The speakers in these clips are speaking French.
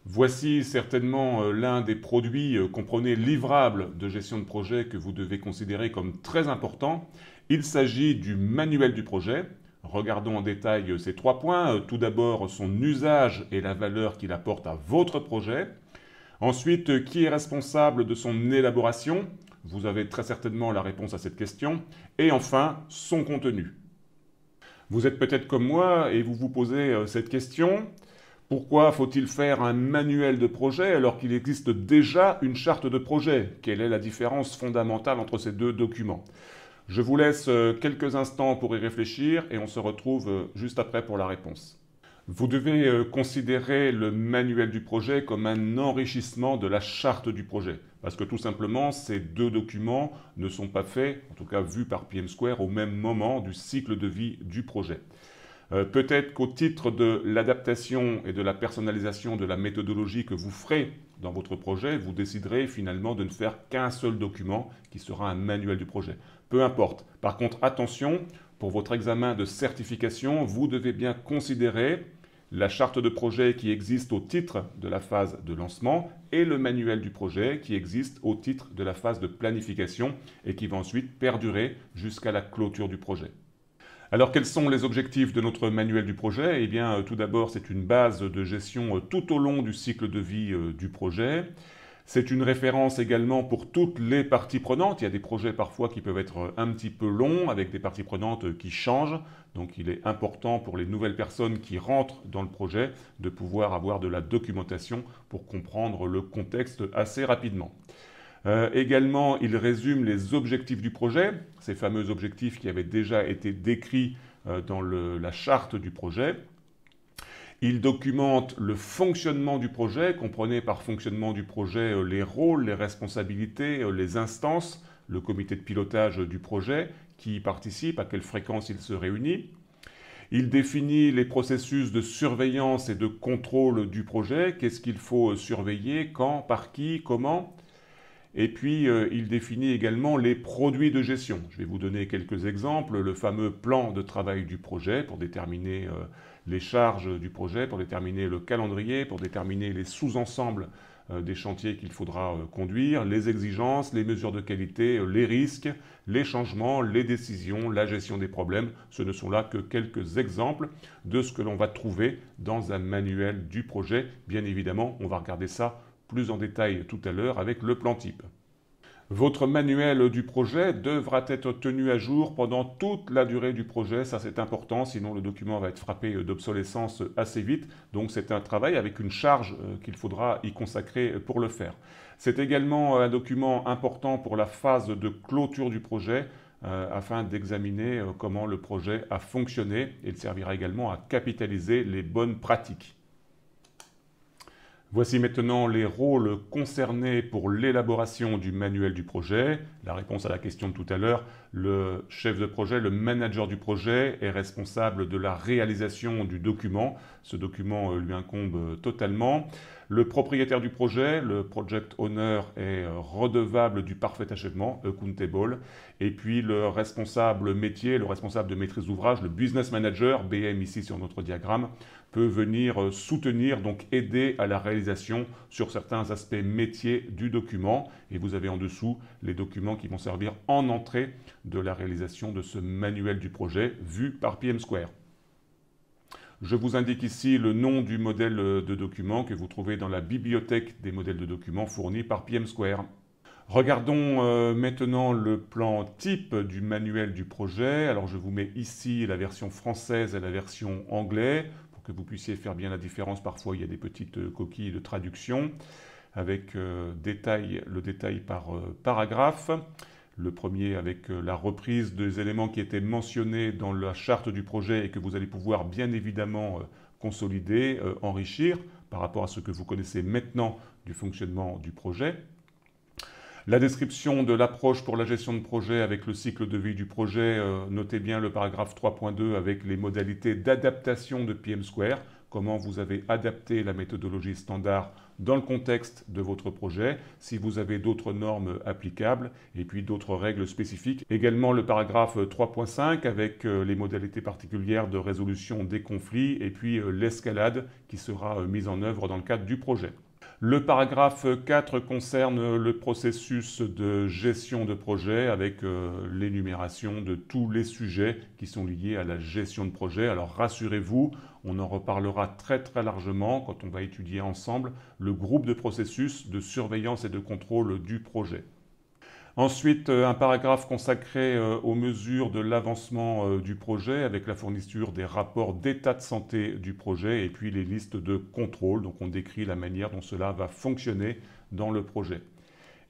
Voici certainement l'un des produits, comprenez livrables de gestion de projet que vous devez considérer comme très important. Il s'agit du manuel du projet. Regardons en détail ces 3 points. Tout d'abord, son usage et la valeur qu'il apporte à votre projet. Ensuite, qui est responsable de son élaboration? Vous avez très certainement la réponse à cette question. Et enfin, son contenu. Vous êtes peut-être comme moi et vous vous posez cette question. Pourquoi faut-il faire un manuel de projet alors qu'il existe déjà une charte de projet? Quelle est la différence fondamentale entre ces deux documents? Je vous laisse quelques instants pour y réfléchir et on se retrouve juste après pour la réponse. Vous devez considérer le manuel du projet comme un enrichissement de la charte du projet. Parce que tout simplement, ces deux documents ne sont pas faits, en tout cas vus par PM Square, au même moment du cycle de vie du projet. Peut-être qu'au titre de l'adaptation et de la personnalisation de la méthodologie que vous ferez dans votre projet, vous déciderez finalement de ne faire qu'un seul document qui sera un manuel du projet. Peu importe. Par contre, attention, pour votre examen de certification, vous devez bien considérer la charte de projet qui existe au titre de la phase de lancement et le manuel du projet qui existe au titre de la phase de planification et qui va ensuite perdurer jusqu'à la clôture du projet. Alors, quels sont les objectifs de notre manuel du projet? Eh bien, tout d'abord, c'est une base de gestion tout au long du cycle de vie du projet. C'est une référence également pour toutes les parties prenantes. Il y a des projets parfois qui peuvent être un petit peu longs, avec des parties prenantes qui changent. Donc, il est important pour les nouvelles personnes qui rentrent dans le projet de pouvoir avoir de la documentation pour comprendre le contexte assez rapidement. Également, il résume les objectifs du projet, ces fameux objectifs qui avaient déjà été décrits dans la charte du projet. Il documente le fonctionnement du projet, comprenez par fonctionnement du projet les rôles, les responsabilités, les instances, le comité de pilotage du projet, qui y participe, à quelle fréquence il se réunit. Il définit les processus de surveillance et de contrôle du projet, qu'est-ce qu'il faut surveiller, quand, par qui, comment. Et puis, il définit également les produits de gestion. Je vais vous donner quelques exemples. Le fameux plan de travail du projet pour déterminer les charges du projet, pour déterminer le calendrier, pour déterminer les sous-ensembles des chantiers qu'il faudra conduire, les exigences, les mesures de qualité, les risques, les changements, les décisions, la gestion des problèmes. Ce ne sont là que quelques exemples de ce que l'on va trouver dans un manuel du projet. Bien évidemment, on va regarder ça plus en détail tout à l'heure avec le plan type. Votre manuel du projet devra être tenu à jour pendant toute la durée du projet, ça c'est important, sinon le document va être frappé d'obsolescence assez vite. Donc c'est un travail avec une charge qu'il faudra y consacrer pour le faire. C'est également un document important pour la phase de clôture du projet, afin d'examiner comment le projet a fonctionné. Il servira également à capitaliser les bonnes pratiques. Voici maintenant les rôles concernés pour l'élaboration du manuel du projet. La réponse à la question de tout à l'heure, le chef de projet, le manager du projet est responsable de la réalisation du document. Ce document lui incombe totalement. Le propriétaire du projet, le project owner, est redevable du parfait achèvement, accountable. Et puis le responsable métier, le responsable de maîtrise d'ouvrage, le business manager, BM ici sur notre diagramme, peut venir soutenir, donc aider à la réalisation sur certains aspects métiers du document. Et vous avez en dessous les documents qui vont servir en entrée de la réalisation de ce manuel du projet vu par PM Square. Je vous indique ici le nom du modèle de document que vous trouvez dans la bibliothèque des modèles de documents fournis par PM Square. Regardons maintenant le plan type du manuel du projet. Alors je vous mets ici la version française et la version anglaise pour que vous puissiez faire bien la différence. Parfois il y a des petites coquilles de traduction avec le détail par paragraphe. Le premier avec la reprise des éléments qui étaient mentionnés dans la charte du projet et que vous allez pouvoir bien évidemment consolider, enrichir par rapport à ce que vous connaissez maintenant du fonctionnement du projet. La description de l'approche pour la gestion de projet avec le cycle de vie du projet, notez bien le paragraphe 3.2 avec les modalités d'adaptation de PM Square comment vous avez adapté la méthodologie standard dans le contexte de votre projet, si vous avez d'autres normes applicables et puis d'autres règles spécifiques. Également le paragraphe 3.5 avec les modalités particulières de résolution des conflits et puis l'escalade qui sera mise en œuvre dans le cadre du projet. Le paragraphe 4 concerne le processus de gestion de projet avec l'énumération de tous les sujets qui sont liés à la gestion de projet. Alors rassurez-vous, on en reparlera très largement quand on va étudier ensemble le groupe de processus de surveillance et de contrôle du projet. Ensuite, un paragraphe consacré aux mesures de l'avancement du projet avec la fourniture des rapports d'état de santé du projet et puis les listes de contrôle. Donc on décrit la manière dont cela va fonctionner dans le projet.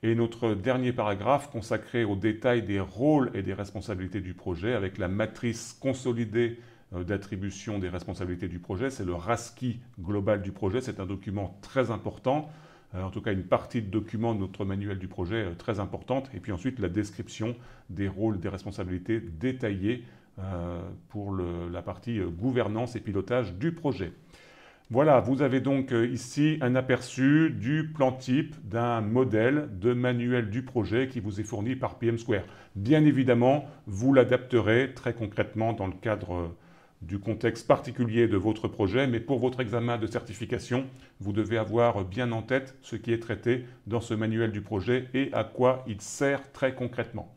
Et notre dernier paragraphe consacré au détail des rôles et des responsabilités du projet avec la matrice consolidée d'attribution des responsabilités du projet. C'est le RASCI global du projet. C'est un document très important. En tout cas une partie de document de notre manuel du projet très importante, et puis ensuite la description des rôles, des responsabilités détaillées pour la partie gouvernance et pilotage du projet. Voilà, vous avez donc ici un aperçu du plan type d'un modèle de manuel du projet qui vous est fourni par PM Square. Bien évidemment, vous l'adapterez très concrètement dans le cadre du contexte particulier de votre projet, mais pour votre examen de certification, vous devez avoir bien en tête ce qui est traité dans ce manuel du projet et à quoi il sert très concrètement.